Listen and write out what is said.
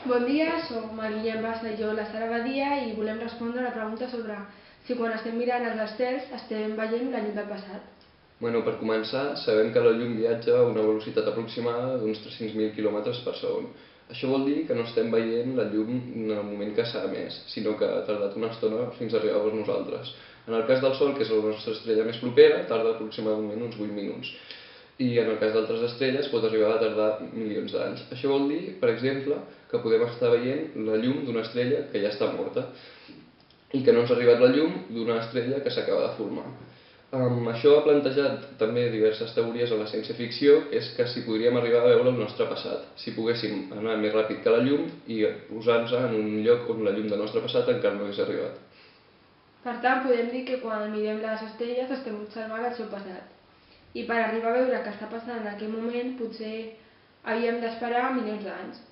Bon dia, soc Maria Embassa i jo la Sara Badia i volem respondre a la pregunta sobre si quan estem mirant els estels estem veient la llum del passat. Per començar, sabem que la llum viatja a una velocitat aproximada d'uns 300.000 km per segon. Això vol dir que no estem veient la llum en el moment que s'ha emès, sinó que ha tardat una estona fins a arribar a nosaltres. En el cas del Sol, que és la nostra estrella més propera, tarda aproximadament uns 8 minuts. I en el cas d'altres estrelles pot arribar a tardar milions d'anys. Això vol dir, per exemple, que podem estar veient la llum d'una estrella que ja està morta i que no ens ha arribat la llum d'una estrella que s'acaba de formar. Això ha plantejat també diverses teories a la ciència-ficció, que és que si podríem arribar a veure el nostre passat, si poguéssim anar més ràpid que la llum i posar-nos en un lloc on la llum del nostre passat encara no hagués arribat. Per tant, podem dir que quan mirem les estrelles estem observant el seu passat. I per arribar a veure què està passant en aquell moment potser havíem d'esperar milions d'anys.